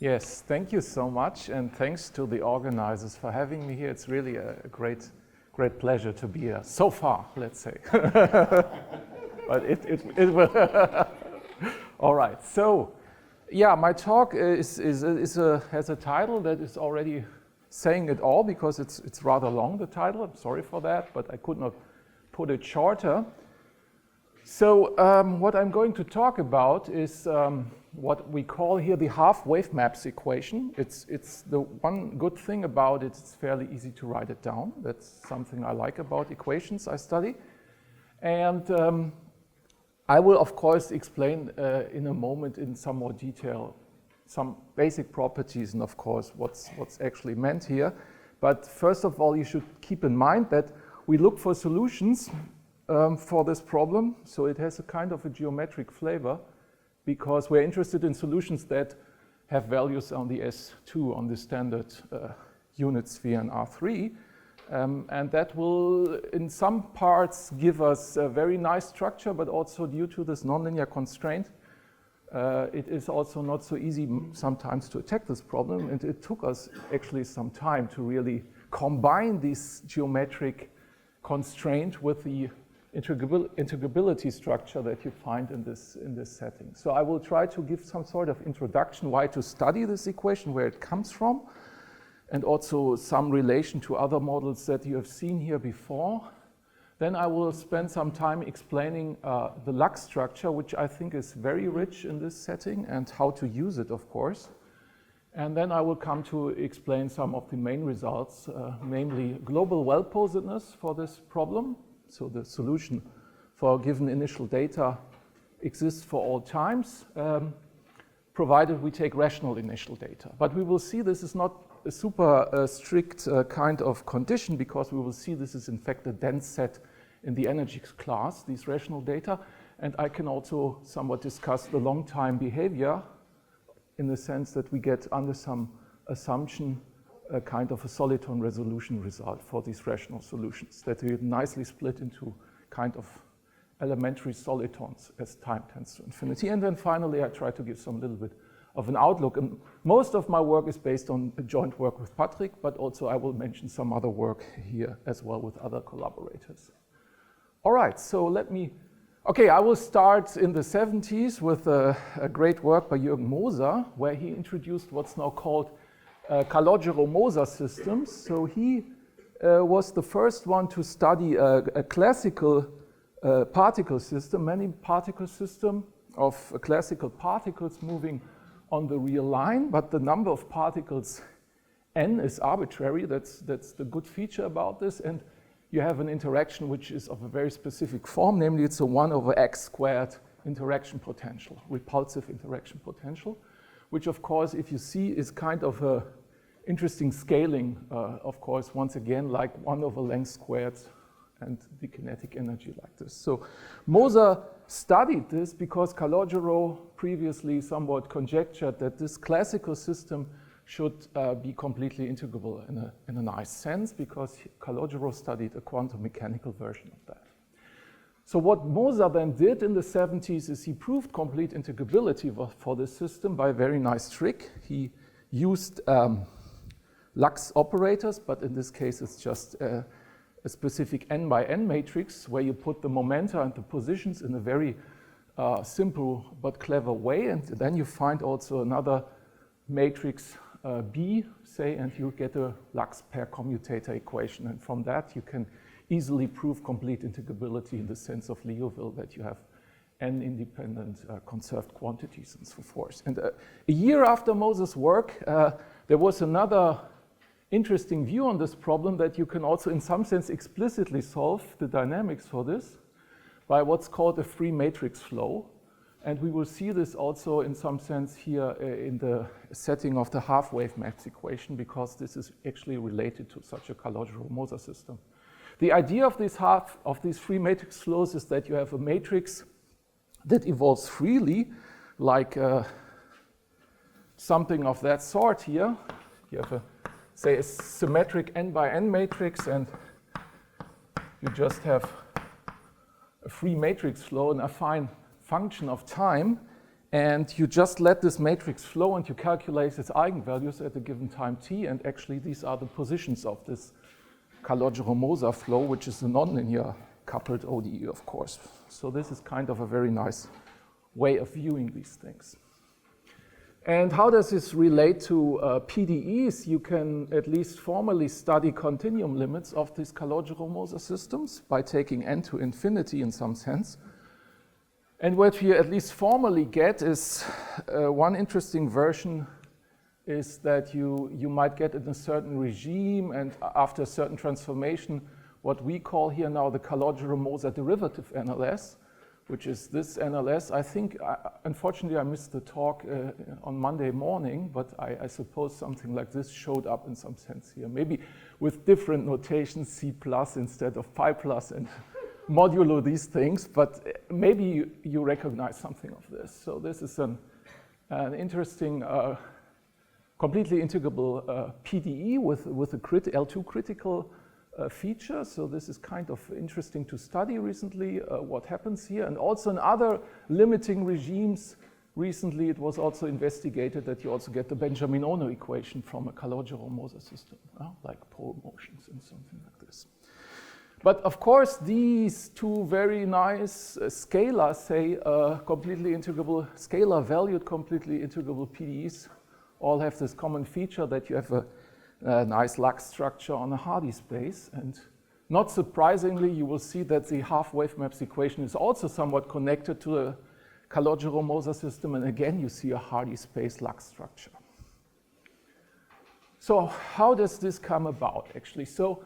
Yes, thank you so much, and thanks to the organizers for having me here. It's really a great pleasure to be here so far, let's say. But it will. All right. So, yeah, my talk has a title that is already saying it all because it's rather long, the title. I'm sorry for that, but I could not put it shorter. So what I'm going to talk about is what we call here the half-wave maps equation. It's the one good thing about it, it's fairly easy to write it down. That's something I like about equations I study. And I will, of course, explain in a moment in some more detail some basic properties and, of course, what's actually meant here. But first of all, you should keep in mind that we look for solutions for this problem. So it has a kind of a geometric flavor because we're interested in solutions that have values on the S2, on the standard unit sphere in R3. And that will, in some parts, give us a very nice structure, but also due to this nonlinear constraint, it is also not so easy sometimes to attack this problem. And it took us actually some time to really combine this geometric constraint with the integrability structure that you find in this setting. So I will try to give some sort of introduction why to study this equation, where it comes from, and also some relation to other models that you have seen here before. Then I will spend some time explaining the Lux structure, which I think is very rich in this setting, and how to use it, of course. And then I will come to explain some of the main results, namely global well-posedness for this problem. So the solution for given initial data exists for all times, provided we take rational initial data. But we will see this is not a super strict kind of condition, because we will see this is in fact a dense set in the energy class, these rational data. And I can also somewhat discuss the long time behavior in the sense that we get under some assumption a kind of a soliton resolution result for these rational solutions that we nicely split into kind of elementary solitons as time tends to infinity. And then finally, I try to give some little bit of an outlook. And most of my work is based on joint work with Patrick, but also I will mention some other work here as well with other collaborators. All right, so I will start in the 70s with a great work by Jürgen Moser, where he introduced what's now called Calogero-Moser systems. So he was the first one to study a classical particle system, many particle system of classical particles moving on the real line, but the number of particles n is arbitrary. That's the good feature about this. And you have an interaction which is of a very specific form, namely it's a 1 over x squared interaction potential, repulsive interaction potential, which of course, if you see, is kind of a interesting scaling, of course, once again, like 1 over length squared and the kinetic energy like this. So Moser studied this because Calogero previously somewhat conjectured that this classical system should be completely integrable in a nice sense, because Calogero studied a quantum mechanical version of that. So what Moser then did in the 70s is he proved complete integrability for this system by a very nice trick. He used Lux operators, but in this case it's just a specific n by n matrix where you put the momenta and the positions in a very simple but clever way, and then you find also another matrix B, say, and you get a Lux pair commutator equation, and from that you can easily prove complete integrability in the sense of Liouville, that you have n independent conserved quantities and so forth. And a year after Moser's work, there was another interesting view on this problem, that you can also in some sense explicitly solve the dynamics for this by what's called a free matrix flow. And we will see this also in some sense here in the setting of the half-wave maps equation, because this is actually related to such a Calogero-Moser system. The idea of these free matrix flows is that you have a matrix that evolves freely, like something of that sort here. You have say a symmetric n by n matrix, and you just have a free matrix flow and a fine function of time. And you just let this matrix flow and you calculate its eigenvalues at a given time t, and actually these are the positions of this Calogero-Moser flow, which is a nonlinear coupled ODE, of course. So this is kind of a very nice way of viewing these things. And how does this relate to PDEs? You can at least formally study continuum limits of these Calogero-Moser systems by taking n to infinity in some sense. And what we at least formally get is one interesting version is that you might get in a certain regime and after a certain transformation what we call here now the Calogero-Moser derivative NLS, which is this NLS. I think, unfortunately, I missed the talk on Monday morning, but I suppose something like this showed up in some sense here, maybe with different notations, C plus instead of pi plus and modulo these things, but maybe you recognize something of this. So this is an interesting, completely integrable PDE with a L2 critical feature. So this is kind of interesting to study recently, what happens here. And also in other limiting regimes, recently it was also investigated that you also get the Benjamin-Ono equation from a Calogero-Moser system, like pole motions and something like this. But of course, these two very nice scalar, say, completely integrable, scalar valued completely integrable PDEs all have this common feature that you have a nice Lux structure on a Hardy space. And not surprisingly, you will see that the half-wave maps equation is also somewhat connected to the Calogero-Moser system. And again, you see a Hardy space Lux structure. So how does this come about, actually? So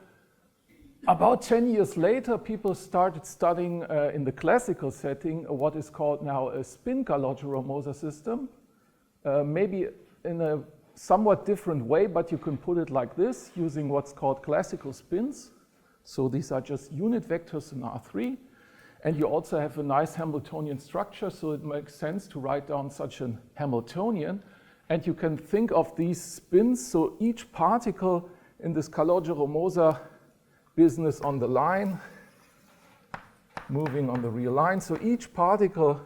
about 10 years later, people started studying in the classical setting what is called now a spin Calogero-Moser system, maybe in a somewhat different way, but you can put it like this, using what's called classical spins. So these are just unit vectors in R3. And you also have a nice Hamiltonian structure, so it makes sense to write down such a Hamiltonian. And you can think of these spins, so each particle in this Calogero-Moser business on the line, moving on the real line. So each particle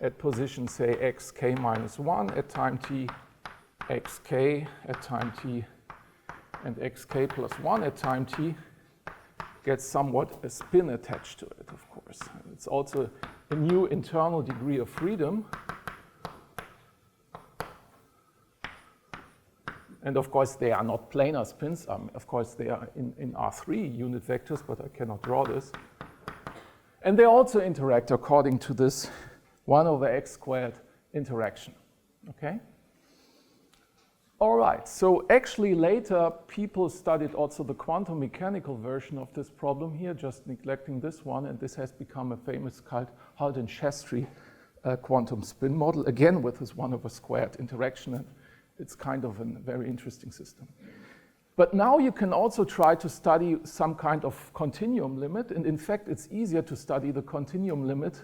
at position, say, xk minus 1 at time t, xk at time t, and xk plus 1 at time t gets somewhat a spin attached to it, of course. It's also a new internal degree of freedom. And of course, they are not planar spins. Of course, they are in R3 unit vectors, but I cannot draw this. And they also interact according to this 1 over x squared interaction, okay? All right, so actually later, people studied also the quantum mechanical version of this problem here, just neglecting this one, and this has become a famous Halden-Shastry quantum spin model, again with this 1 over squared interaction, and it's kind of a very interesting system. But now you can also try to study some kind of continuum limit, and in fact, it's easier to study the continuum limit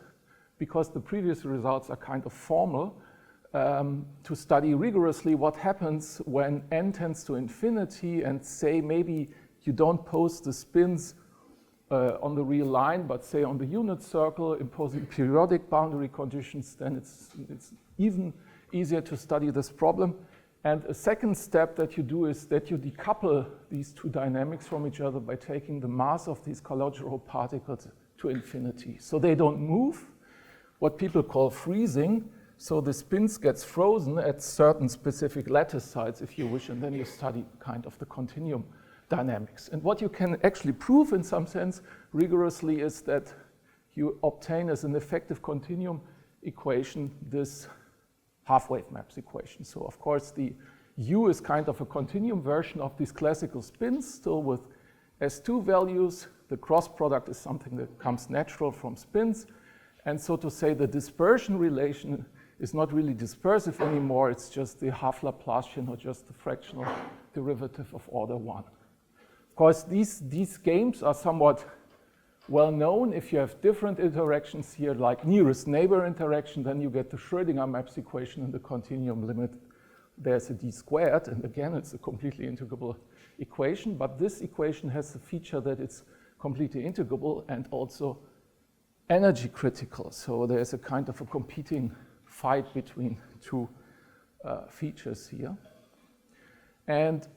because the previous results are kind of formal, to study rigorously what happens when n tends to infinity and say maybe you don't pose the spins on the real line, but say on the unit circle, imposing periodic boundary conditions, then it's even easier to study this problem. And a second step that you do is that you decouple these two dynamics from each other by taking the mass of these Calogero particles to infinity. So they don't move, what people call freezing. So the spins gets frozen at certain specific lattice sites, if you wish, and then you study kind of the continuum dynamics. And what you can actually prove in some sense rigorously is that you obtain as an effective continuum equation this half-wave maps equation. So of course the U is kind of a continuum version of these classical spins, still with S2 values. The cross product is something that comes natural from spins. And so to say the dispersion relation is not really dispersive anymore, it's just the half Laplacian or just the fractional derivative of order 1. Of course, these games are somewhat well known. If you have different interactions here, like nearest neighbor interaction, then you get the Schrödinger maps equation in the continuum limit. There's a d squared, and again, it's a completely integrable equation, but this equation has the feature that it's completely integrable and also energy critical. So there's a kind of a competing fight between two features here. And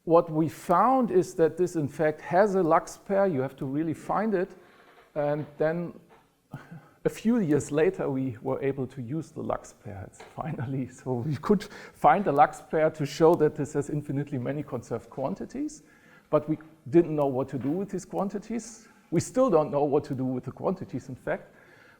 what we found is that this, in fact, has a Lux pair. You have to really find it. And then a few years later, we were able to use the Lux pair finally. So we could find a Lux pair to show that this has infinitely many conserved quantities. But we didn't know what to do with these quantities. We still don't know what to do with the quantities, in fact.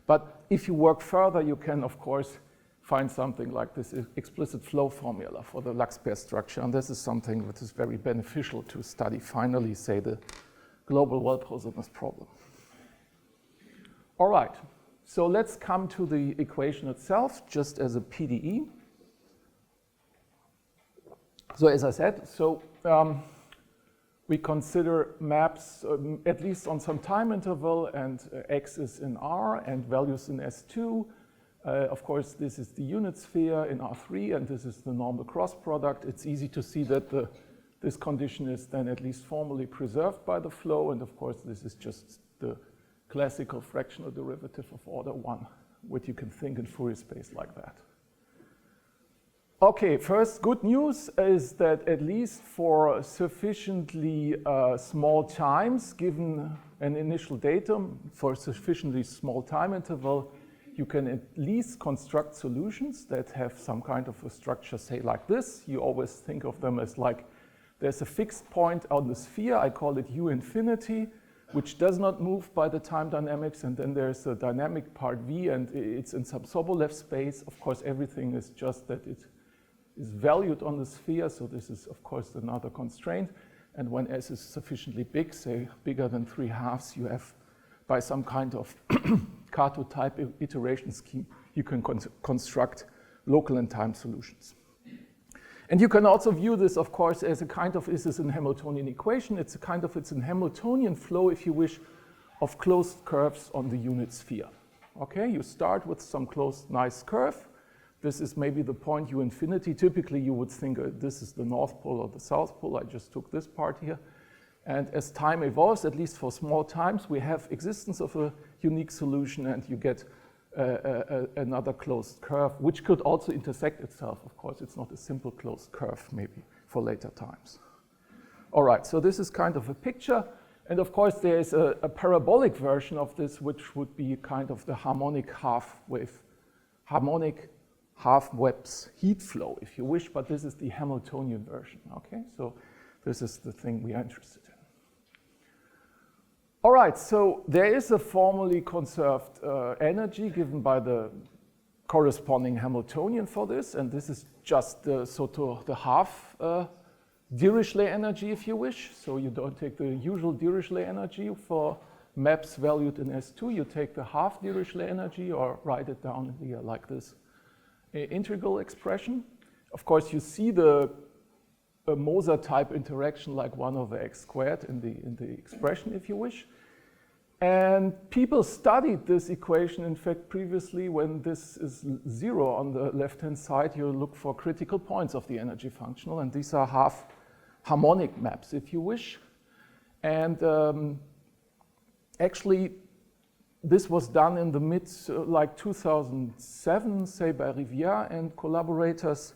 But if you work further, you can, of course, find something like this explicit flow formula for the Lux pair structure. And this is something that is very beneficial to study, finally, say, the global well-posedness problem. All right, so let's come to the equation itself, just as a PDE. So as I said, we consider maps at least on some time interval, and x is in R and values in S2. Of course, this is the unit sphere in R3, and this is the normal cross product. It's easy to see that this condition is then at least formally preserved by the flow, and of course, this is just the classical fractional derivative of order 1, which you can think in Fourier space like that. Okay, first good news is that at least for sufficiently small times, given an initial datum for sufficiently small time interval, you can at least construct solutions that have some kind of a structure, say like this. You always think of them as like, there's a fixed point on the sphere, I call it U infinity, which does not move by the time dynamics, and then there's a dynamic part V, and it's in some Sobolev space. Of course, everything is just that it is valued on the sphere, so this is, of course, another constraint. And when S is sufficiently big, say bigger than 3/2, you have, by some kind of Kato type iteration scheme, you can construct local and time solutions. And you can also view this, of course, as a kind of, is this an Hamiltonian equation? It's a kind of, it's a Hamiltonian flow, if you wish, of closed curves on the unit sphere. Okay, you start with some closed, nice curve. This is maybe the point U infinity. Typically, you would think this is the North Pole or the South Pole. I just took this part here. And as time evolves, at least for small times, we have existence of a unique solution, and you get another closed curve, which could also intersect itself. Of course, it's not a simple closed curve, maybe, for later times. All right, so this is kind of a picture. And of course, there is a parabolic version of this, which would be kind of the harmonic half-web's heat flow, if you wish, but this is the Hamiltonian version, okay? So this is the thing we are interested in. All right, so there is a formally conserved energy given by the corresponding Hamiltonian for this, and this is just the half Dirichlet energy, if you wish. So you don't take the usual Dirichlet energy for maps valued in S2, you take the half Dirichlet energy, or write it down here like this integral expression. Of course, you see a Moser type interaction like 1/x² in the expression, if you wish. And people studied this equation, in fact, previously. When this is 0 on the left-hand side, you look for critical points of the energy functional, and these are half harmonic maps, if you wish. And actually, this was done in the like 2007, say, by Rivière and collaborators.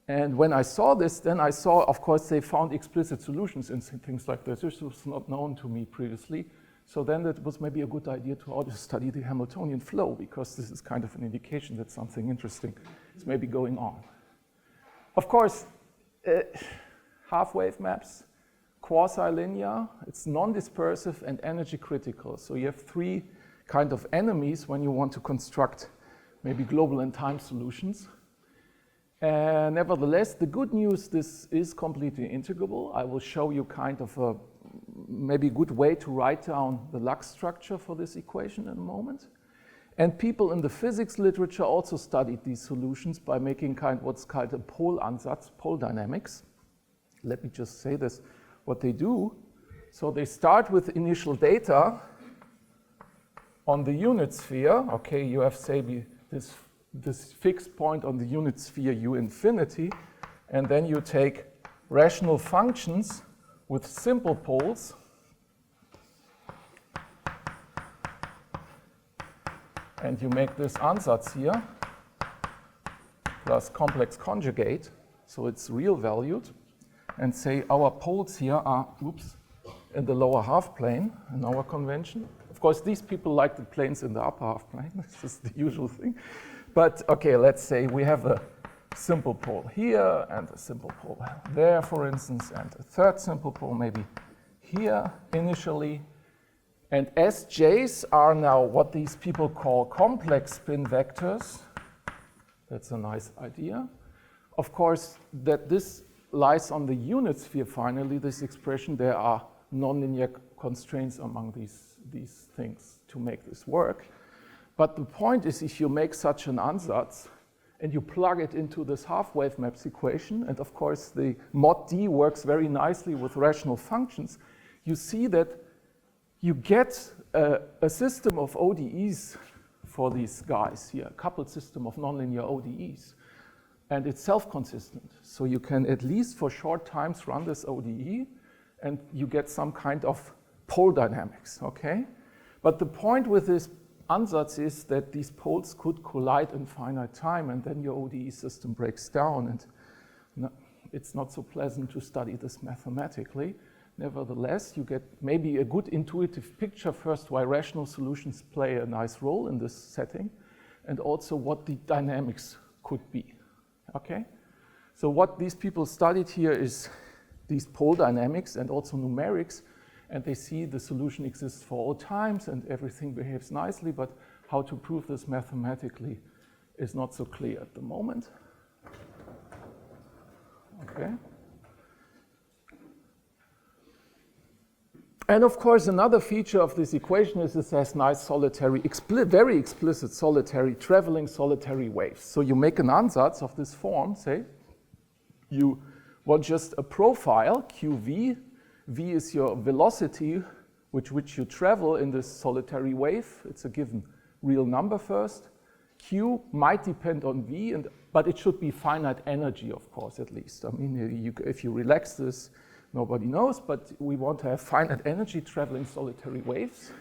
And when I saw this, then I saw, of course, they found explicit solutions in things like this. This was not known to me previously. So then it was maybe a good idea to also study the Hamiltonian flow, because this is kind of an indication that something interesting is maybe going on. Of course, half-wave maps, quasi-linear, it's non-dispersive and energy critical. So you have three kind of enemies when you want to construct maybe global and time solutions. Nevertheless, the good news, this is completely integrable. I will show you kind of a maybe good way to write down the Lux structure for this equation in a moment. And people in the physics literature also studied these solutions by making what's called a Polansatz, pole dynamics. Let me just say this, what they do. So they start with initial data on the unit sphere. Okay, you have, say, this fixed point on the unit sphere U infinity, and then you take rational functions with simple poles, and you make this ansatz here. plus complex conjugate, so it's real valued, and say our poles here are, in the lower half plane in our convention. Of course, these people like the planes in the upper half plane. This is the usual thing. But okay, let's say we have a simple pole here and a simple pole there, for instance, and a third simple pole maybe here initially. And SJs are now what these people call complex spin vectors. That's a nice idea. Of course, that this lies on the unit sphere finally, this expression. There are nonlinear constraints among these things to make this work. But the point is, if you make such an ansatz and you plug it into this half-wave maps equation, and of course the mod D works very nicely with rational functions, you see that you get a system of ODEs for these guys here, a coupled system of nonlinear ODEs. And it's self-consistent. So you can at least for short times run this ODE and you get some kind of pole dynamics, okay? But the point with this ansatz is that these poles could collide in finite time and then your ODE system breaks down, and it's not so pleasant to study this mathematically. Nevertheless, you get maybe a good intuitive picture first why rational solutions play a nice role in this setting, and also what the dynamics could be, okay? So what these people studied here is these pole dynamics and also numerics, and they see the solution exists for all times and everything behaves nicely, but how to prove this mathematically is not so clear at the moment. Okay. And of course, another feature of this equation is it has nice solitary, very explicit solitary, traveling solitary waves. So you make an ansatz of this form, say, you want just a profile, QV. V is your velocity with which you travel in this solitary wave. It's a given real number first. Q might depend on V, but it should be finite energy, of course, at least. I mean, if you relax this, nobody knows, but we want to have finite energy traveling solitary waves.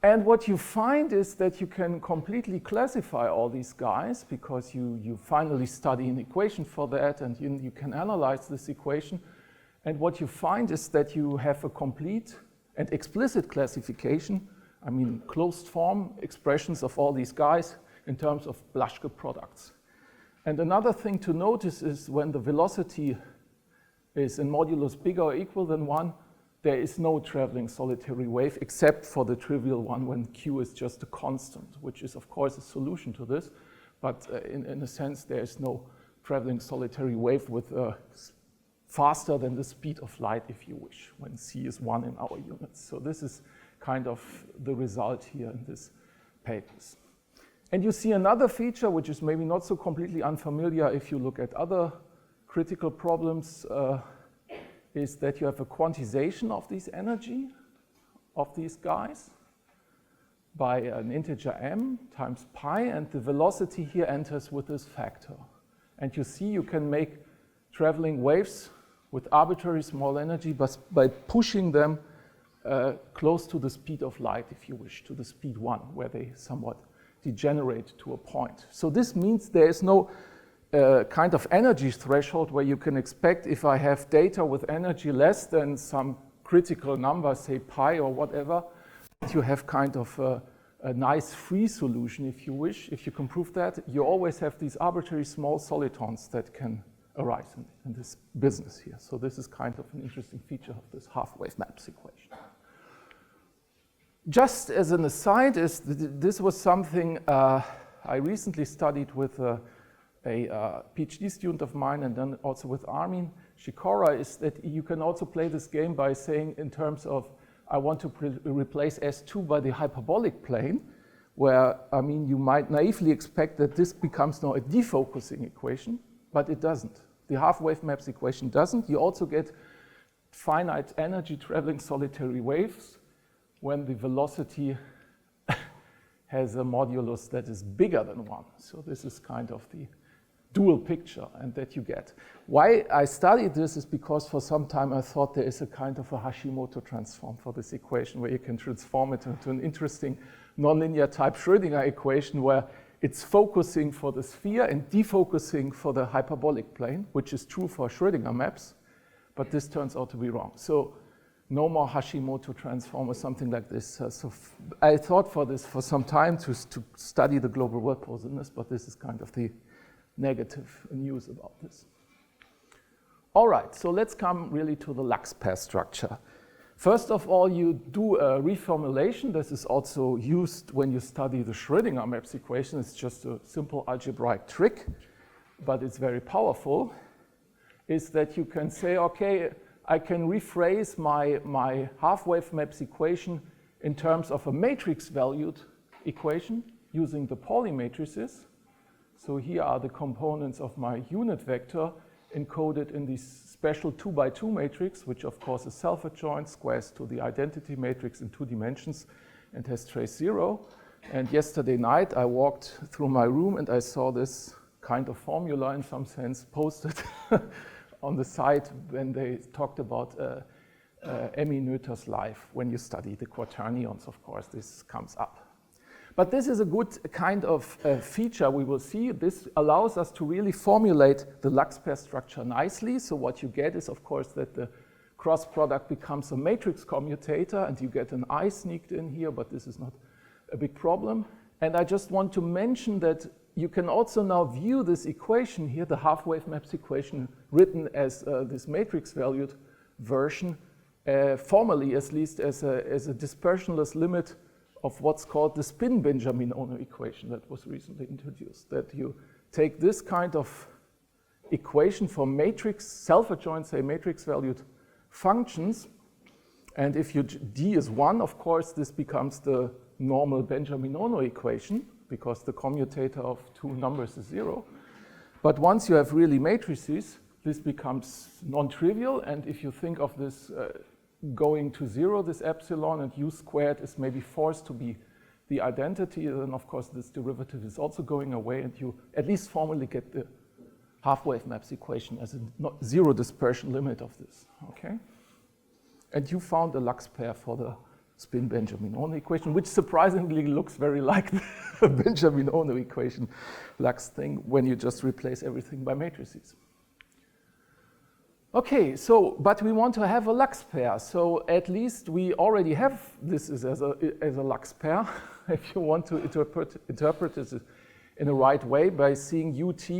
And what you find is that you can completely classify all these guys because you finally study an equation for that, and you can analyze this equation. And what you find is that you have a complete and explicit classification, I mean closed form expressions of all these guys in terms of Blaschke products. And another thing to notice is when the velocity is in modulus bigger or equal than 1, there is no traveling solitary wave except for the trivial one when Q is just a constant, which is of course a solution to this, but in a sense there is no traveling solitary wave with faster than the speed of light, if you wish, when C is 1 in our units. So this is kind of the result here in these papers. And you see another feature which is maybe not so completely unfamiliar if you look at other critical problems, is that you have a quantization of this energy of these guys by an integer m times pi, and the velocity here enters with this factor. And you see you can make traveling waves with arbitrary small energy by pushing them close to the speed of light, if you wish, to the speed 1, where they somewhat degenerate to a point. So this means there is no kind of energy threshold where you can expect if I have data with energy less than some critical number, say pi or whatever, you have kind of a nice free solution, if you wish. If you can prove that, you always have these arbitrary small solitons that can arise in this business here. So this is kind of an interesting feature of this half-wave maps equation. Just as an aside, this was something I recently studied with a PhD student of mine and then also with Armin Shikora, is that you can also play this game by saying in terms of I want to replace S2 by the hyperbolic plane, where, I mean, you might naively expect that this becomes now a defocusing equation, but it doesn't. The half-wave maps equation doesn't. You also get finite energy traveling solitary waves when the velocity has a modulus that is bigger than 1. So this is kind of the dual picture and that you get. Why I studied this is because for some time I thought there is a kind of a Hashimoto transform for this equation where you can transform it into an interesting nonlinear type Schrödinger equation where it's focusing for the sphere and defocusing for the hyperbolic plane, which is true for Schrödinger maps, but this turns out to be wrong. So no more Hashimoto transform or something like this. I thought for this for some time to study the global well-posedness, but this is kind of the negative news about this. All right, so let's come really to the Lax pair structure. First of all, you do a reformulation. This is also used when you study the Schrödinger maps equation. It's just a simple algebraic trick, but it's very powerful, is that you can say, okay, I can rephrase my half-wave maps equation in terms of a matrix-valued equation using the Pauli matrices. So here are the components of my unit vector encoded in this special 2x2 matrix, which of course is self-adjoint, squares to the identity matrix in 2 dimensions and has trace 0. And yesterday night I walked through my room and I saw this kind of formula in some sense posted on the site when they talked about Emmy Noether's life. When you study the quaternions, of course, this comes up. But this is a good kind of feature we will see. This allows us to really formulate the Lax pair structure nicely. So what you get is, of course, that the cross product becomes a matrix commutator and you get an I sneaked in here, but this is not a big problem. And I just want to mention that you can also now view this equation here, the half-wave maps equation, written as this matrix-valued version, formally at least as a dispersionless limit of what's called the spin-Benjamin-Ono equation that was recently introduced. That you take this kind of equation for matrix, self-adjoint, say matrix-valued functions, and if d is 1, of course, this becomes the normal Benjamin-Ono equation, because the commutator of 2 numbers is 0. But once you have really matrices, this becomes non-trivial, and if you think of this going to 0, this epsilon, and u squared is maybe forced to be the identity, then of course this derivative is also going away, and you at least formally get the half-wave maps equation as a zero dispersion limit of this, okay? And you found a Lax pair for the spin-Benjamin-Ono equation, which surprisingly looks very like the Benjamin-Ono equation Lax thing when you just replace everything by matrices. Okay, so, but we want to have a Lax pair, so at least we already have this as a Lax pair, if you want to interpret this in the right way by seeing ut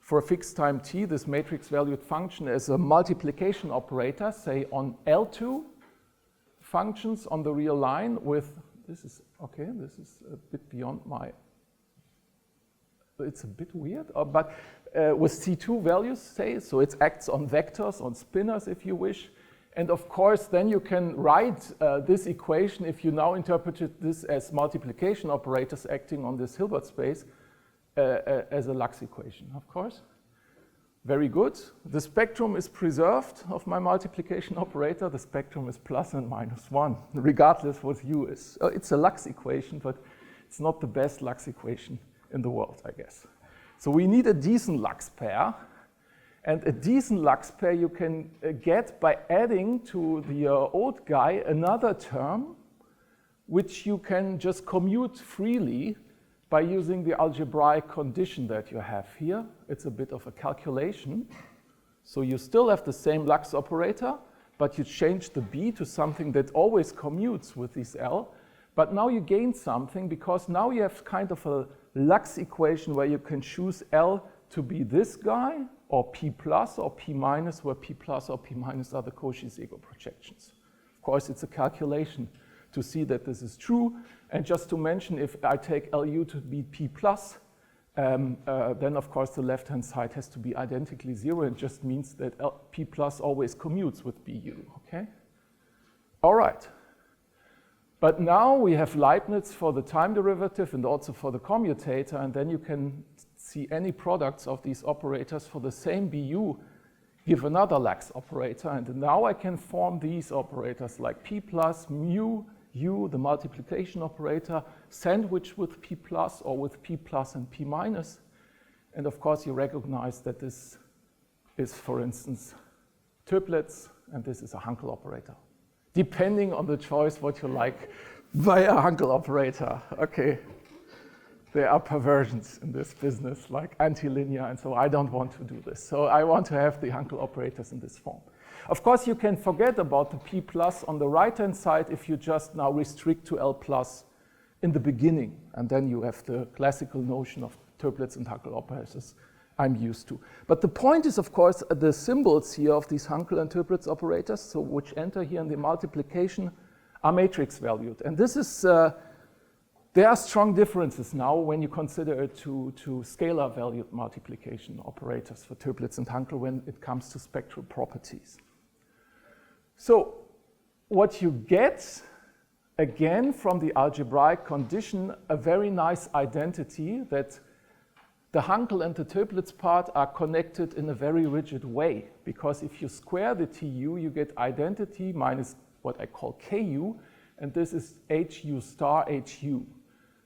for a fixed time t, this matrix-valued function, as a multiplication operator, say on L2 functions on the real line with, this is, okay, this is a bit beyond my, it's a bit weird, but with C2 values, say, so it acts on vectors, on spinors, if you wish. And of course, then you can write this equation, if you now interpreted this as multiplication operators acting on this Hilbert space, as a Lax equation, of course. Very good. The spectrum is preserved of my multiplication operator. The spectrum is plus and minus 1, regardless what u is. It's a Lax equation, but it's not the best Lax equation in the world, I guess. So we need a decent Lax pair, and a decent Lax pair you can get by adding to the old guy another term, which you can just commute freely by using the algebraic condition that you have here. It's a bit of a calculation. So you still have the same Lax operator, but you change the b to something that always commutes with this L. But now you gain something, because now you have kind of a Lax equation where you can choose L to be this guy, or P plus or P minus, where P plus or P minus are the Cauchy-Segur projections. Of course, it's a calculation to see that this is true. And just to mention, if I take LU to be P plus, then of course the left-hand side has to be identically 0. It just means that P plus always commutes with BU, okay? All right. But now we have Leibniz for the time derivative and also for the commutator, and then you can see any products of these operators for the same BU give another Lax operator, and now I can form these operators like P plus, mu, u, the multiplication operator, sandwiched with P plus or with P plus and P minus. And of course you recognize that this is, for instance, triplets, and this is a Hankel operator. Depending on the choice what you like by a Hankel operator. Okay, there are perversions in this business, like antilinear, and so I don't want to do this. So I want to have the Hankel operators in this form. Of course, you can forget about the P plus on the right-hand side if you just now restrict to L plus in the beginning, and then you have the classical notion of triplets and Hankel operators I'm used to. But the point is, of course, the symbols here of these Hankel and triplets operators, so which enter here in the multiplication, are matrix valued. And this is, there are strong differences now when you consider it to scalar valued multiplication operators for triplets and Hankel when it comes to spectral properties. So what you get, again, from the algebraic condition, a very nice identity that the Hankel and the triplets part are connected in a very rigid way, because if you square the TU, you get identity minus what I call KU, and this is HU star HU.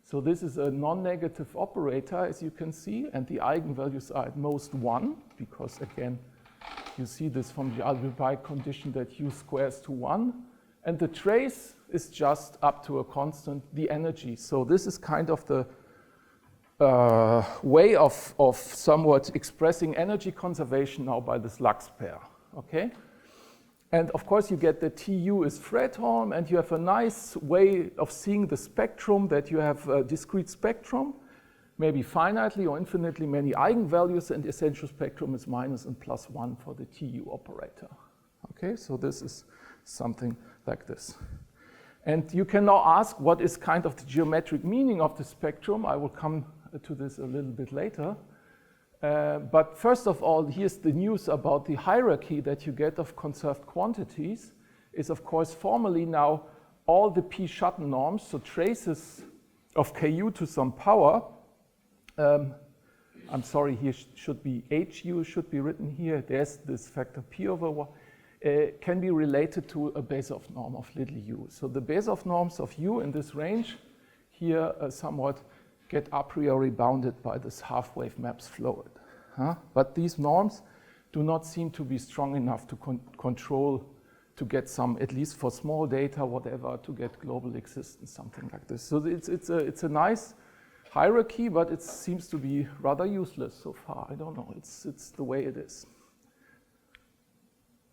So this is a non-negative operator, as you can see, and the eigenvalues are at most 1, because again, you see this from the algebraic condition that U squares to 1, and the trace is just up to a constant, the energy. So this is kind of the way of somewhat expressing energy conservation now by this Lux pair, okay? And of course you get the TU is Fredholm, and you have a nice way of seeing the spectrum, that you have a discrete spectrum, maybe finitely or infinitely many eigenvalues, and the essential spectrum is minus and plus 1 for the TU operator. Okay, so this is something like this. And you can now ask what is kind of the geometric meaning of the spectrum. I will come to this a little bit later. But first of all, here's the news about the hierarchy that you get of conserved quantities is, of course, formally now all the P Schatten norms, so traces of Ku to some power. I'm sorry, here should be HU should be written here. There's this factor P over 1. Can be related to a Bezoff norm of little u. So the Bezoff norms of u in this range here somewhat get a priori bounded by this half-wave maps fluid. But these norms do not seem to be strong enough to control, to get some, at least for small data, whatever, to get global existence, something like this. So it's a nice hierarchy, but it seems to be rather useless so far. I don't know, it's the way it is.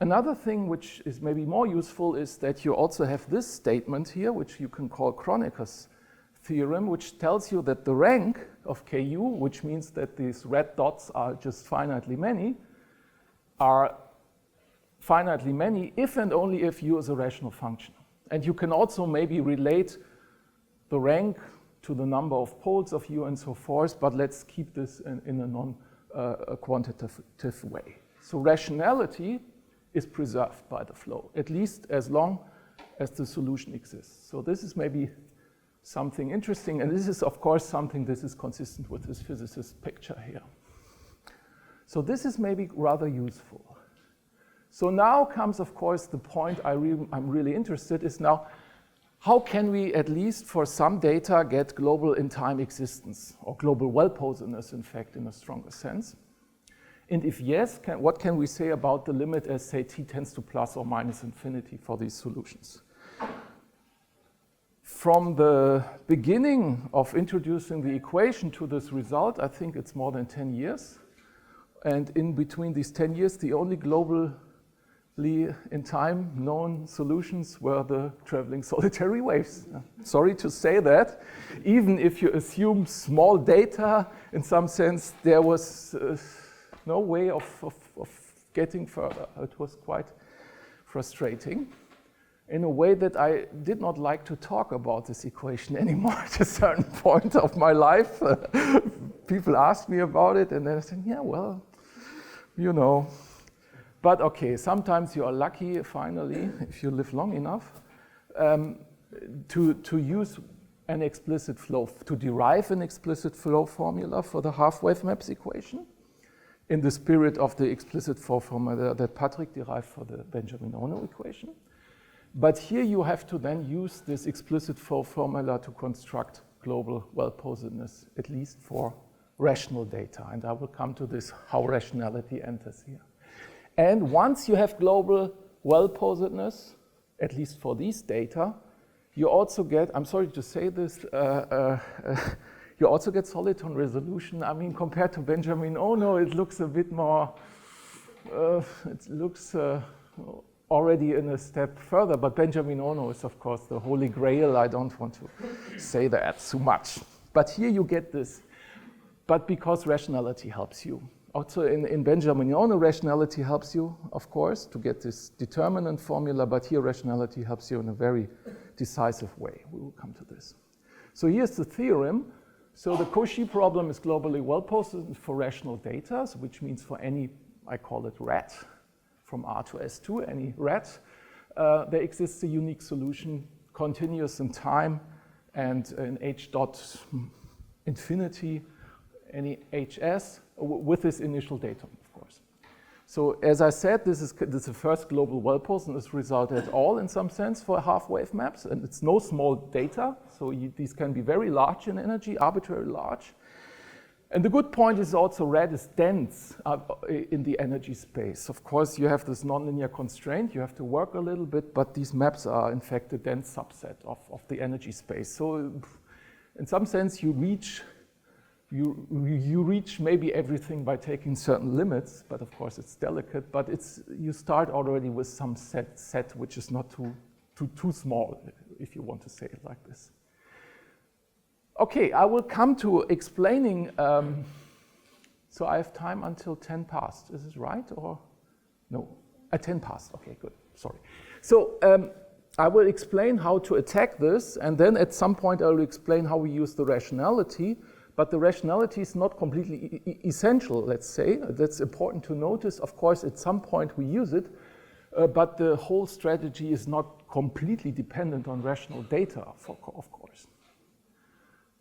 Another thing which is maybe more useful is that you also have this statement here, which you can call Kroneker's theorem, which tells you that the rank of Ku, which means that these red dots are just finitely many, are finitely many if and only if U is a rational function. And you can also maybe relate the rank to the number of poles of U and so forth, but let's keep this in a non-quantitative way. So rationality is preserved by the flow, at least as long as the solution exists. So this is maybe something interesting, and this is, of course, something this is consistent with this physicist's picture here. So this is maybe rather useful. So now comes, of course, the point I'm really interested is now, how can we, at least for some data, get global in-time existence, or global well-posedness, in fact, in a stronger sense? And if yes, what can we say about the limit as, say, t tends to plus or minus infinity for these solutions? From the beginning of introducing the equation to this result, I think it's more than 10 years. And in between these 10 years, the only globally in time known solutions were the traveling solitary waves. Sorry to say that. Even if you assume small data, in some sense, there was no way of getting further. It was quite frustrating in a way that I did not like to talk about this equation anymore at a certain point of my life. People asked me about it, and then I said, yeah, well, you know. But okay, sometimes you are lucky, finally, if you live long enough, to use an explicit flow, to derive an explicit flow formula for the half-wave maps equation, in the spirit of the explicit flow formula that Patrick derived for the Benjamin-Ono equation. But here you have to then use this explicit flow formula to construct global well-posedness, at least for rational data. And I will come to this, how rationality enters here. And once you have global well-posedness, at least for these data, you also get, I'm sorry to say this, You also get soliton resolution. I mean, compared to Benjamin Ono, it looks a bit more, it looks already in a step further, but Benjamin Ono is, of course, the holy grail. I don't want to say that too much. But here you get this, but because rationality helps you. Also in Benjamin Ono, rationality helps you, of course, to get this determinant formula, but here rationality helps you in a very decisive way. We will come to this. So here's the theorem. So the Cauchy problem is globally well-posed for rational data, which means for any, I call it rat, from R to S2, any rat, there exists a unique solution, continuous in time, and in H dot infinity, any HS, with this initial datum, of course. So as I said, this is the first global well-posedness result at all in some sense for half-wave maps, and it's no small data, so these can be very large in energy, arbitrarily large. And the good point is also red is dense in the energy space. Of course, you have this nonlinear constraint, you have to work a little bit, but these maps are in fact a dense subset of the energy space. So in some sense, you reach maybe everything by taking certain limits, but of course it's delicate, but you start already with some set which is not too small, if you want to say it like this. Okay, I will come to explaining, so I have time until 10 past, is this right or no? 10 past, okay, good, sorry. So I will explain how to attack this, and then at some point I will explain how we use the rationality. But the rationality is not completely essential, let's say. That's important to notice. Of course, at some point we use it, but the whole strategy is not completely dependent on rational data, of course.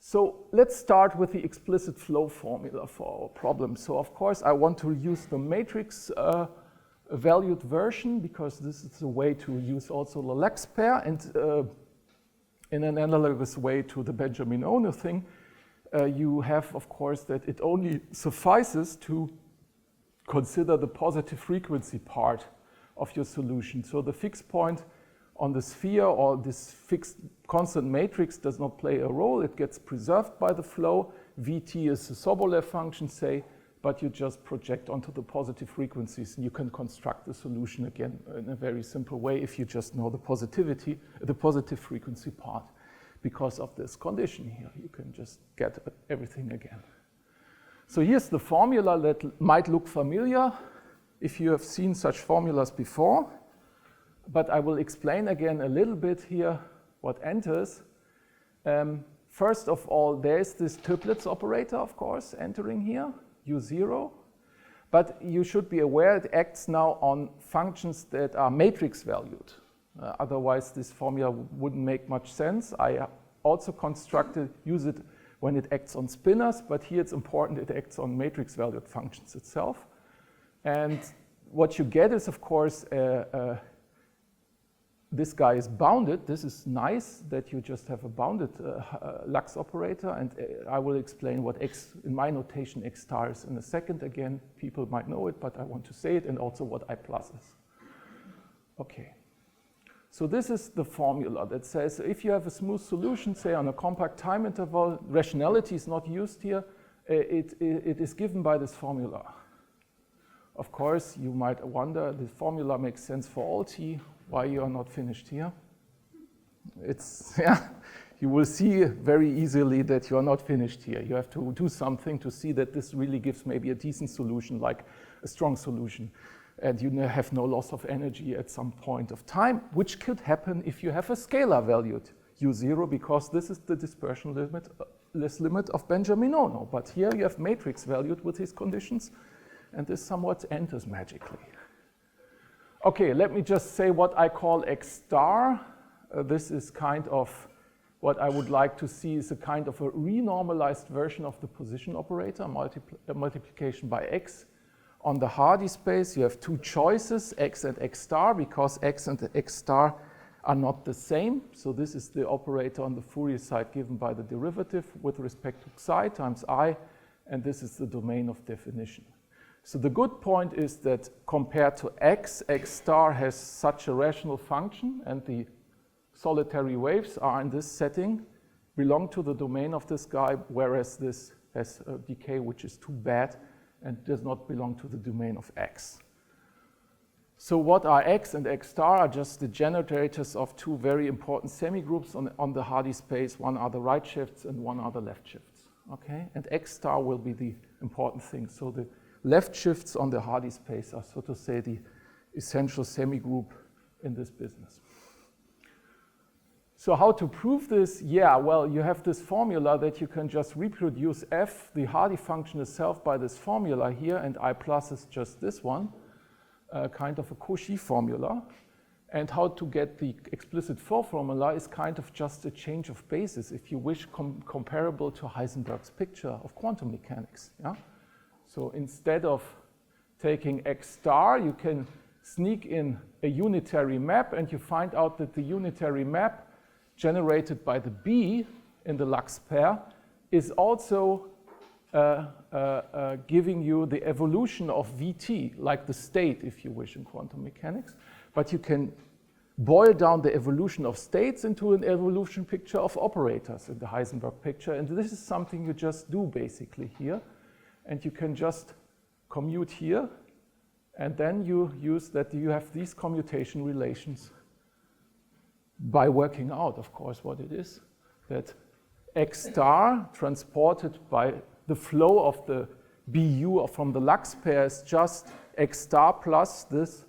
So let's start with the explicit flow formula for our problem. So of course, I want to use the matrix valued version, because this is a way to use also the Lax pair, and in an analogous way to the Benjamin Ono thing, you have, of course, that it only suffices to consider the positive frequency part of your solution. So the fixed point on the sphere or this fixed constant matrix does not play a role. It gets preserved by the flow. Vt is a Sobolev function, say, but you just project onto the positive frequencies, and you can construct the solution again in a very simple way if you just know the positive frequency part. Because of this condition here, you can just get everything again. So here's the formula that might look familiar if you have seen such formulas before, but I will explain again a little bit here what enters. First of all, there's this triplets operator, of course, entering here, U0, but you should be aware it acts now on functions that are matrix valued. Otherwise, this formula wouldn't make much sense. I also use it when it acts on spinors, but here it's important it acts on matrix-valued functions itself. And what you get is, of course, this guy is bounded. This is nice that you just have a bounded Lax operator, and I will explain what X, in my notation, X star is in a second. Again, people might know it, but I want to say it, and also what I plus is. Okay. So this is the formula that says if you have a smooth solution, say on a compact time interval, rationality is not used here, it is given by this formula. Of course, you might wonder, the formula makes sense for all t, why you are not finished here. You will see very easily that you are not finished here. You have to do something to see that this really gives maybe a decent solution, like a strong solution. And you have no loss of energy at some point of time, which could happen if you have a scalar valued U0, because this is the dispersion limit of Benjamin Ono. But here you have matrix valued with these conditions, and this somewhat enters magically. Okay, let me just say what I call X star. This is kind of what I would like to see is a kind of a renormalized version of the position operator, multiplication by X. On the Hardy space, you have two choices, X and X star, because X and X star are not the same. So this is the operator on the Fourier side given by the derivative with respect to psi times I, and this is the domain of definition. So the good point is that compared to X, X star has such a rational function, and the solitary waves are in this setting belong to the domain of this guy, whereas this has a decay which is too bad and does not belong to the domain of X. So what are X and X star are just the generators of two very important semigroups on the Hardy space. One are the right shifts and one are the left shifts. Okay? And X star will be the important thing. So the left shifts on the Hardy space are, so to say, the essential semigroup in this business. So how to prove this? Yeah, well, you have this formula that you can just reproduce f, the Hardy function itself, by this formula here, and I plus is just this one, kind of a Cauchy formula. And how to get the explicit flow formula is kind of just a change of basis, if you wish, comparable to Heisenberg's picture of quantum mechanics. Yeah? So instead of taking X star, you can sneak in a unitary map, and you find out that the unitary map generated by the B in the Lux pair is also giving you the evolution of Vt, like the state, if you wish, in quantum mechanics. But you can boil down the evolution of states into an evolution picture of operators in the Heisenberg picture. And this is something you just do basically here. And you can just commute here. And then you use that you have these commutation relations by working out, of course, what it is, that X star transported by the flow of the BU from the Lux pair is just X star plus this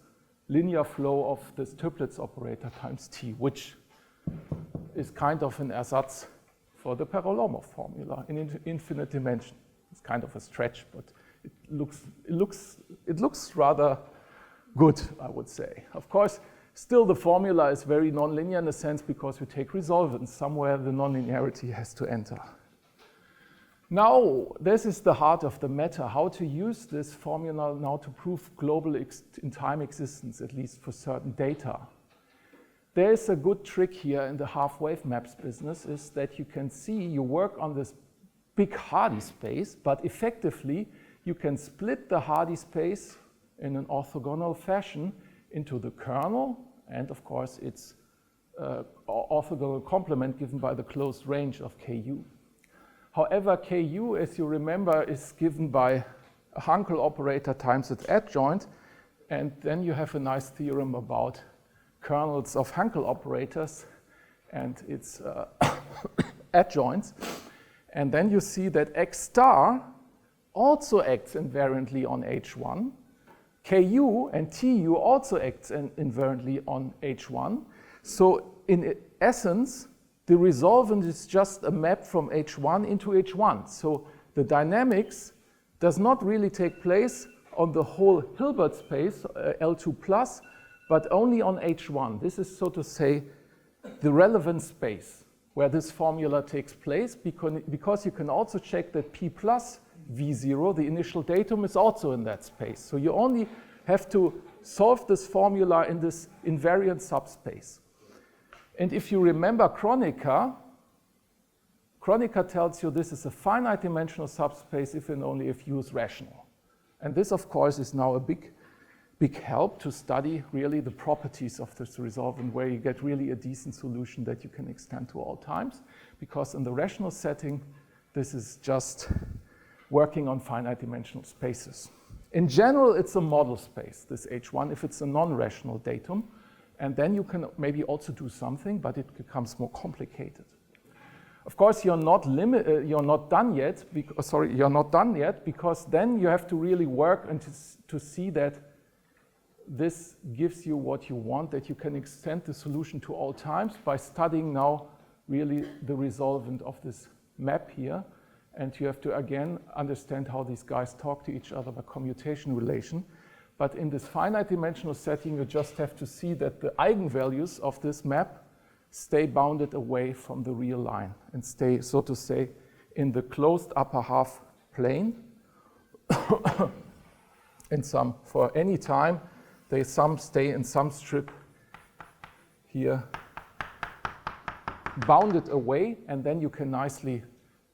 linear flow of this triplets operator times T, which is kind of an ersatz for the Paralomov formula in infinite dimension. It's kind of a stretch, but it looks rather good, I would say. Of course, still, the formula is very nonlinear in a sense because we take resolvents. Somewhere the nonlinearity has to enter. Now, this is the heart of the matter, how to use this formula now to prove global in-time existence, at least for certain data. There is a good trick here in the half-wave maps business, is that you can see you work on this big Hardy space, but effectively you can split the Hardy space in an orthogonal fashion into the kernel, and of course its orthogonal complement given by the closed range of Ku. However, Ku, as you remember, is given by a Hankel operator times its adjoint, and then you have a nice theorem about kernels of Hankel operators and its adjoints. And then you see that X star also acts invariantly on H1. Ku and Tu also acts invariantly on H1. So in essence, the resolvent is just a map from H1 into H1. So the dynamics does not really take place on the whole Hilbert space, L2+, but only on H1. This is, so to say, the relevant space where this formula takes place, because you can also check that P plus V0, the initial datum, is also in that space. So you only have to solve this formula in this invariant subspace. And if you remember Kronecker tells you this is a finite dimensional subspace if and only if U is rational. And this, of course, is now a big help to study really the properties of this resolvent, where you get really a decent solution that you can extend to all times. Because in the rational setting, this is just working on finite dimensional spaces. In general, it's a model space, this H1, if it's a non-rational datum. And then you can maybe also do something, but it becomes more complicated. Of course, you're not done yet, because then you have to really work and to see that this gives you what you want, that you can extend the solution to all times by studying now really the resolvent of this map here. And you have to, again, understand how these guys talk to each other by commutation relation. But in this finite dimensional setting, you just have to see that the eigenvalues of this map stay bounded away from the real line and stay, so to say, in the closed upper half plane. And for any time, they stay in some strip here, bounded away, and then you can nicely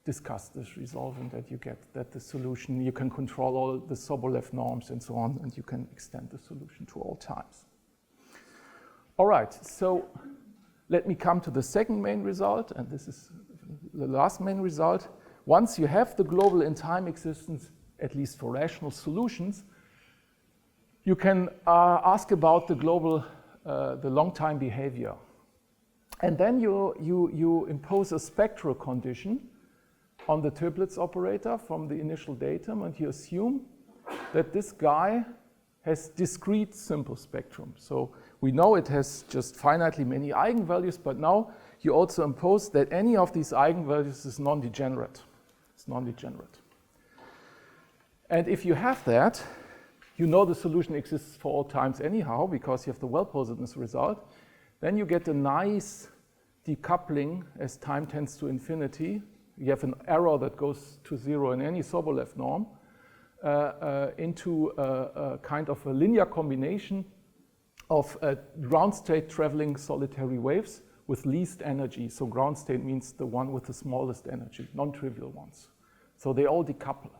discuss this resolvent, that you get that the solution, you can control all the Sobolev norms and so on, and you can extend the solution to all times. All right, so let me come to the second main result, and this is the last main result, once you have the global in time existence, at least for rational solutions, you can ask about the global, the long time behavior. And then you impose a spectral condition on the triplets operator from the initial datum, and you assume that this guy has discrete simple spectrum. So we know it has just finitely many eigenvalues, but now you also impose that any of these eigenvalues is non-degenerate. It's non-degenerate. And if you have that, you know the solution exists for all times anyhow, because you have the well-posedness result. Then you get a nice decoupling as time tends to infinity. You have an error that goes to 0 in any Sobolev norm into a kind of a linear combination of ground state traveling solitary waves with least energy. So ground state means the one with the smallest energy, non-trivial ones. So they all decouple.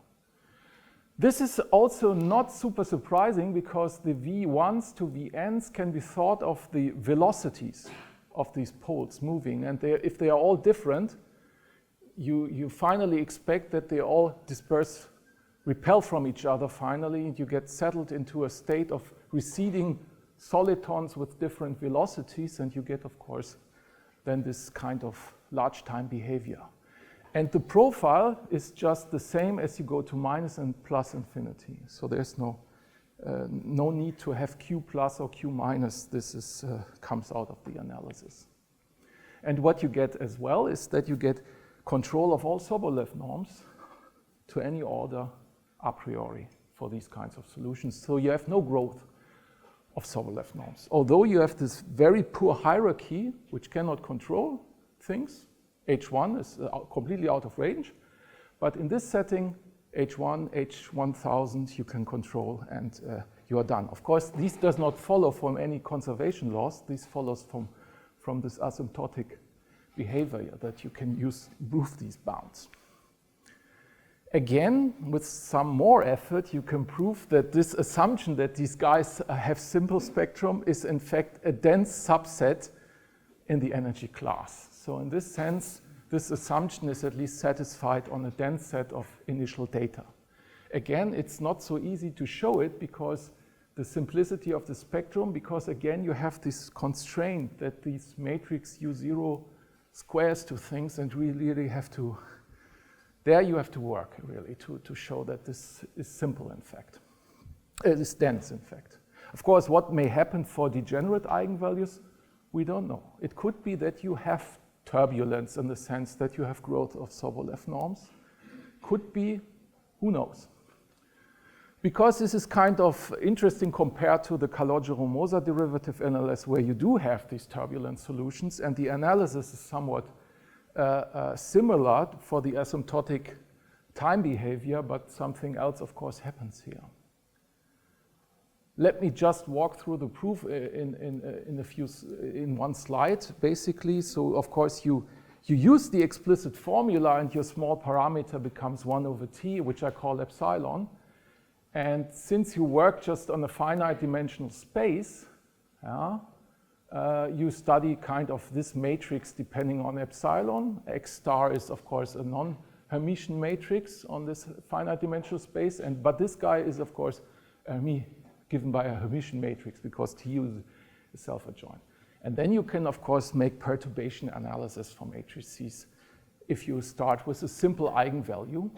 This is also not super surprising because the V1s to Vn's can be thought of the velocities of these poles moving. And if they are all different, you finally expect that they all disperse, repel from each other finally, and you get settled into a state of receding solitons with different velocities, and you get, of course, then this kind of large time behavior. And the profile is just the same as you go to minus and plus infinity. So there's no need to have Q plus or Q minus. This is, comes out of the analysis. And what you get as well is that you get control of all Sobolev norms to any order a priori for these kinds of solutions. So you have no growth of Sobolev norms. Although you have this very poor hierarchy, which cannot control things, H1 is completely out of range, but in this setting, H1, H1000 you can control, and you are done. Of course, this does not follow from any conservation laws. This follows from this asymptotic behavior that you can use prove these bounds. Again, with some more effort, you can prove that this assumption that these guys have simple spectrum is in fact a dense subset in the energy class. So in this sense, this assumption is at least satisfied on a dense set of initial data. Again, it's not so easy to show it because the simplicity of the spectrum, because again, you have this constraint that these matrix U0 squares to things, and we really have to, there you have to work really to show that this is simple in fact. It is dense in fact. Of course, what may happen for degenerate eigenvalues, we don't know. It could be that you have turbulence in the sense that you have growth of Sobolev norms. Could be, who knows? Because this is kind of interesting compared to the Calogero-Moser derivative analysis where you do have these turbulent solutions, and the analysis is somewhat similar for the asymptotic time behavior, but something else of course happens here. Let me just walk through the proof in one slide, basically. So of course you use the explicit formula and your small parameter becomes 1 over t, which I call epsilon. And since you work just on a finite dimensional space, you study kind of this matrix depending on epsilon. X star is of course a non-Hermitian matrix on this finite dimensional space, but this guy is of course given by a Hermitian matrix because T is self-adjoint. And then you can, of course, make perturbation analysis for matrices if you start with a simple eigenvalue.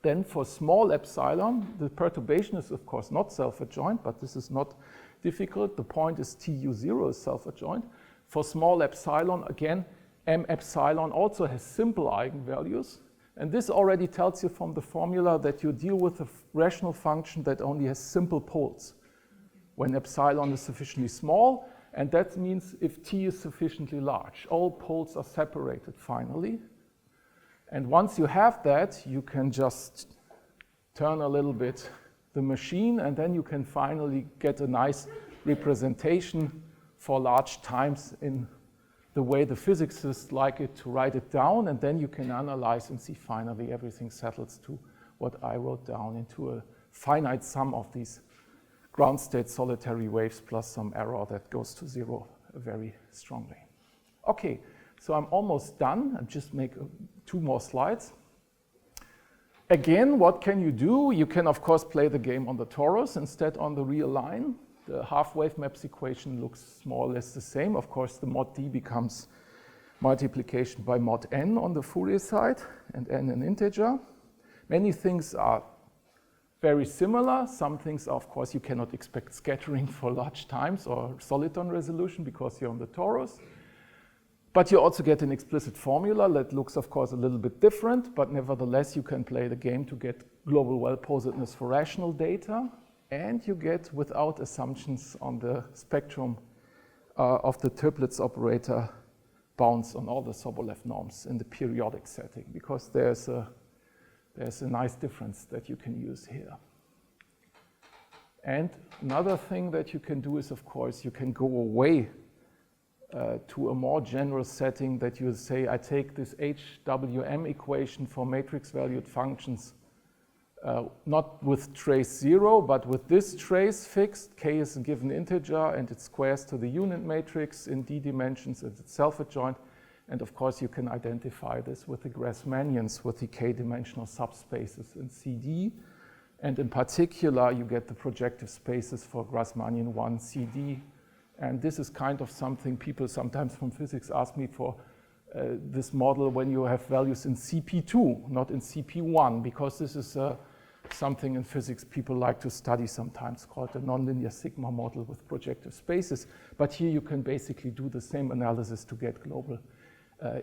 Then for small epsilon, the perturbation is, of course, not self-adjoint, but this is not difficult. The point is TU0 is self-adjoint. For small epsilon, again, M epsilon also has simple eigenvalues. And this already tells you from the formula that you deal with a rational function that only has simple poles when epsilon is sufficiently small, and that means if t is sufficiently large. All poles are separated finally. And once you have that, you can just turn a little bit the machine, and then you can finally get a nice representation for large times in the way the physicists like it to write it down, and then you can analyze and see finally everything settles to what I wrote down into a finite sum of these ground state solitary waves plus some error that goes to 0 very strongly. Okay, So I'm almost done. I'll just make 2 more slides. Again, what can you do? You can, of course, play the game on the torus instead on the real line. The half-wave maps equation looks more or less the same. Of course, the mod d becomes multiplication by mod n on the Fourier side, and n an integer. Many things are very similar. Some things, of course, you cannot expect scattering for large times or soliton resolution because you're on the torus. But you also get an explicit formula that looks, of course, a little bit different, but nevertheless, you can play the game to get global well-posedness for rational data, and you get, without assumptions on the spectrum of the triplets operator, bounds on all the Sobolev norms in the periodic setting, because there's a nice difference that you can use here. And another thing that you can do is, of course, you can go away to a more general setting that you say, I take this HWM equation for matrix-valued functions, not with trace 0, but with this trace fixed. K is a given integer, and it squares to the unit matrix in d dimensions, and it's self-adjoint. And of course, you can identify this with the Grassmannians, with the k-dimensional subspaces in CD. And in particular, you get the projective spaces for Grassmannian 1 CD. And this is kind of something people sometimes from physics ask me for this model when you have values in CP2, not in CP1, because this is something in physics people like to study sometimes, called the nonlinear sigma model with projective spaces. But here you can basically do the same analysis to get global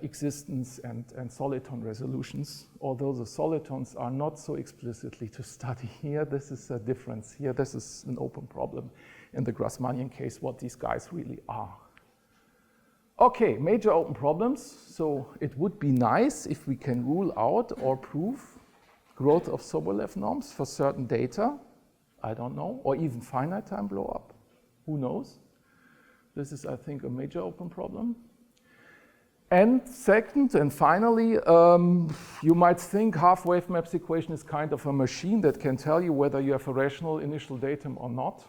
existence and soliton resolutions, although the solitons are not so explicitly to study here. This is a difference here. This is an open problem in the Grassmannian case, what these guys really are. Okay, major open problems. So it would be nice if we can rule out or prove growth of Sobolev norms for certain data. I don't know, or even finite time blow up. Who knows? This is, I think, a major open problem. And second and finally, you might think half-wave maps equation is kind of a machine that can tell you whether you have a rational initial datum or not,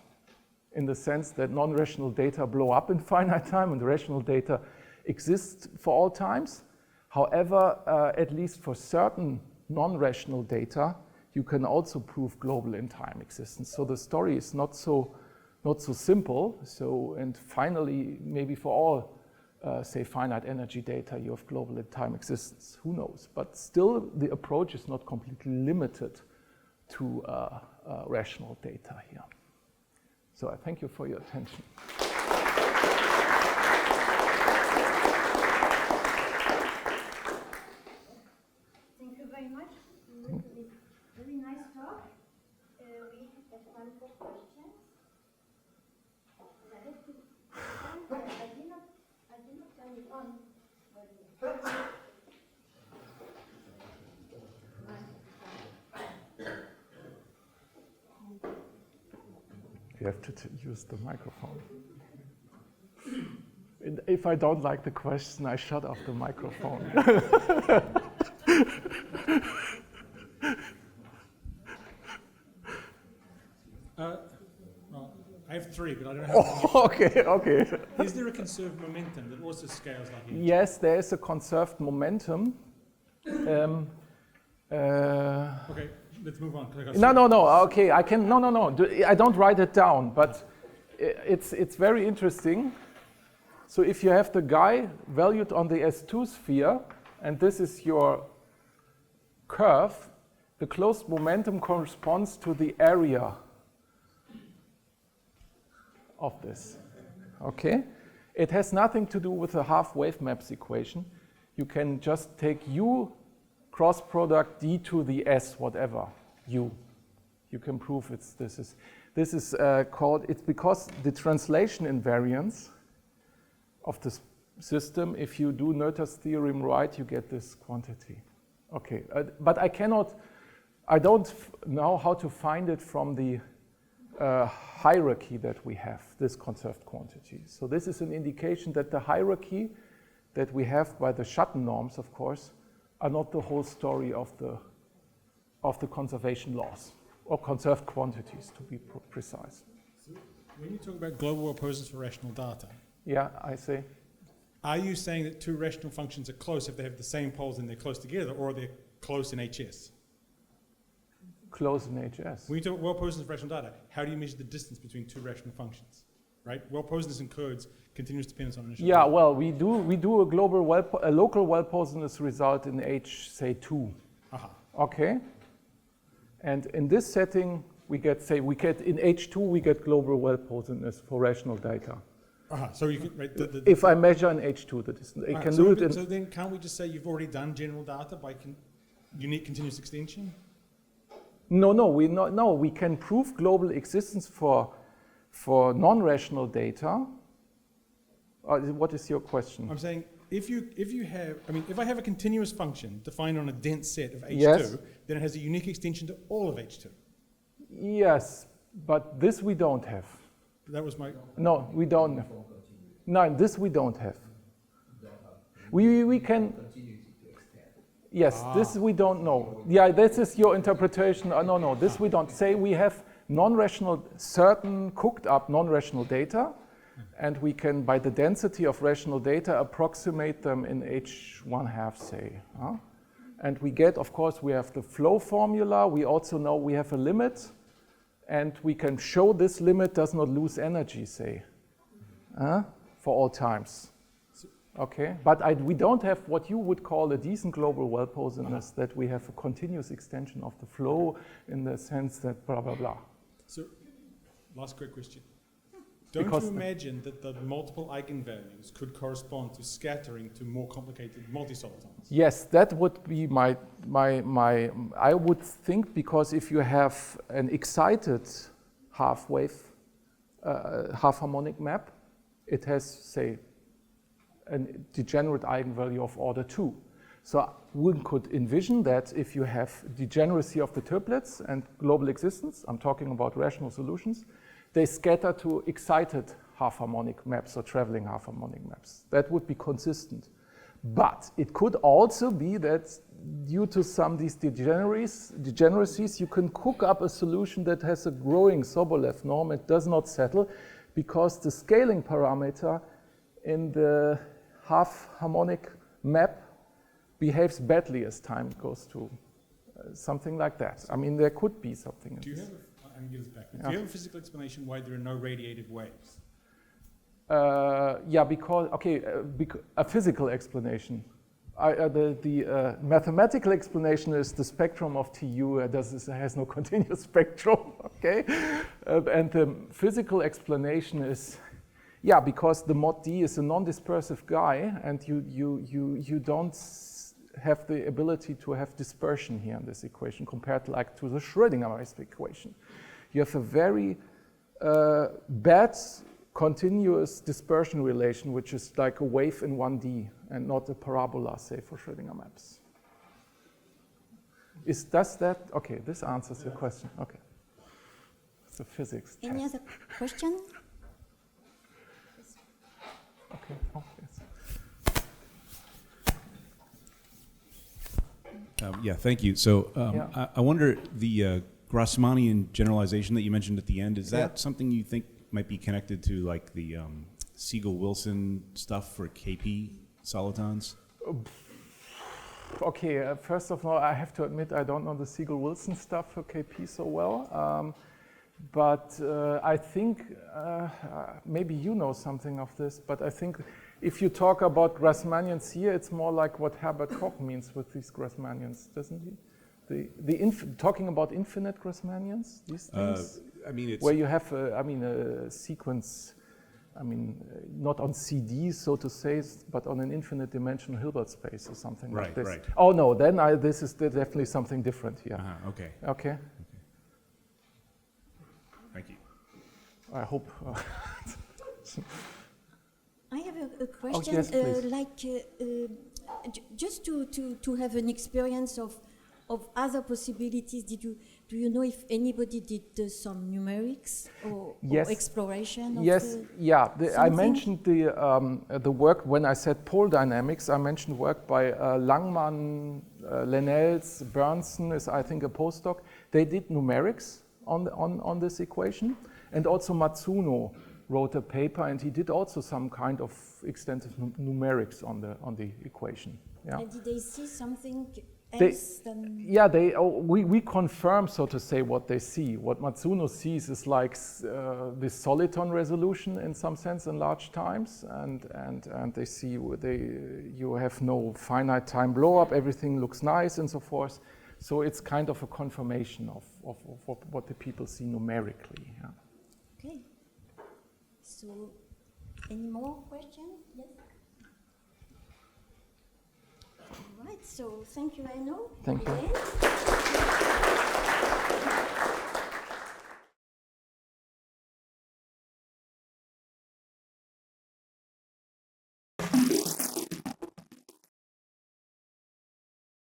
in the sense that non-rational data blow up in finite time and rational data exist for all times. However, at least for certain non-rational data, you can also prove global in time existence. So the story is not so simple. So, and finally, maybe for all say finite energy data, you have global in time existence. Who knows? But still, the approach is not completely limited to rational data here. So I thank you for your attention. Thank you very much. Very nice talk. We have time for questions. I did not turn it on. You have to use the microphone. And if I don't like the question, I shut off the microphone. Well, I have 3, but I don't have Okay. Is there a conserved momentum that also scales like it? Yes, there is a conserved momentum. Okay, let's move on. No. Okay, I can. No. I don't write it down, but it's very interesting. So if you have the guy valued on the S2 sphere, and this is your curve, the closed momentum corresponds to the area of this. Okay, it has nothing to do with the half-wave maps equation. You can just take U cross product d to the s, whatever u. You can prove this is called, it's because the translation invariance of this system, if you do Noether's theorem right, you get this quantity. Okay, but I don't know how to find it from the hierarchy that we have, this conserved quantity. So this is an indication that the hierarchy that we have by the Schatten norms, of course, are not the whole story of the conservation laws, or conserved quantities, to be precise. So when you talk about global well-posedness for rational data, yeah, I say. Are you saying that two rational functions are close if they have the same poles and they're close together, or they're close in HS? Close in HS. When you talk well-posedness of rational data, how do you measure the distance between two rational functions? Right? Well-posedness encodes continuous dependence on initial Yeah, data. well, we do a local well-posedness result in H, say 2. Aha. Okay. And in this setting, we get in H2 we get global well-posedness for rational data. Aha. So you can, right, If I measure in H2 the distance, I can do it in. So then, can't we just say you've already done general data by unique continuous extension? No, we can prove global existence for non-rational data. What is your question? I'm saying if I have a continuous function defined on a dense set of H2, Yes. then it has a unique extension to all of H2. Yes, but this we don't have. That was my. No, we don't. No, this we don't have. We can. Yes, this we don't know. Yeah, this is your interpretation. No, this we don't. Say we have non-rational, certain cooked up non-rational data, and we can, by the density of rational data, approximate them in H1/2, say. And we get, of course, we have the flow formula. We also know we have a limit, and we can show this limit does not lose energy, say, for all times. Okay, but we don't have what you would call a decent global well-posedness, that we have a continuous extension of the flow in the sense that blah, blah, blah. So, last quick question. Don't you imagine that the multiple eigenvalues could correspond to scattering to more complicated multi-solitons? Yes, that would be I would think, because if you have an excited half-wave, half-harmonic map, it has, say, a degenerate eigenvalue of order 2. So one could envision that if you have degeneracy of the triplets and global existence, I'm talking about rational solutions, they scatter to excited half-harmonic maps or traveling half-harmonic maps. That would be consistent. But it could also be that due to some of these degeneracies, you can cook up a solution that has a growing Sobolev norm. It does not settle because the scaling parameter in the half-harmonic map behaves badly as time goes to something like that. I mean, there could be something in this. I can give this back. Do you have a physical explanation why there are no radiative waves? Yeah, because, a physical explanation. The mathematical explanation is the spectrum of TU has no continuous spectrum, okay? And the physical explanation is, yeah, because the mod D is a non-dispersive guy, and you don't have the ability to have dispersion here in this equation compared to the Schrödinger equation. You have a very bad continuous dispersion relation, which is like a wave in 1D and not a parabola, say, for Schrödinger maps. Okay, this answers your question. Okay. It's a physics test. Any other question? Okay. Oh, yes. Yeah, thank you. So I wonder, the Grassmannian generalization that you mentioned at the end, is that something you think might be connected to like the Siegel-Wilson stuff for KP solitons? Okay, first of all, I have to admit I don't know the Siegel-Wilson stuff for KP so well. But I think, maybe you know something of this, but I think if you talk about Grassmannians here, it's more like what Herbert Koch means with these Grassmannians, doesn't he? Talking about infinite Grassmannians, these things? I mean, it's... Where you have, a sequence, not on CD, so to say, but on an infinite dimensional Hilbert space or something like this. Right. Oh no, then this is definitely something different here. Okay. Okay. Thank you. I hope. I have a question. yes, please. Just to have an experience of other possibilities. Do you know if anybody did some numerics or exploration? I mentioned the work when I said pole dynamics. I mentioned work by Langmann, Lennels, Bernsen is I think a postdoc. They did numerics on this equation, and also Matsuno wrote a paper, and he did also some kind of extensive numerics on the equation. Yeah. And did they see something else than? Yeah, we confirm, so to say, what they see. What Matsuno sees is like this soliton resolution in some sense in large times, and they see you have no finite time blow up, everything looks nice and so forth. So it's kind of a confirmation of what the people see numerically. Yeah. Okay. So, any more questions? Yes. All right. So, thank you, Enno. Thank you.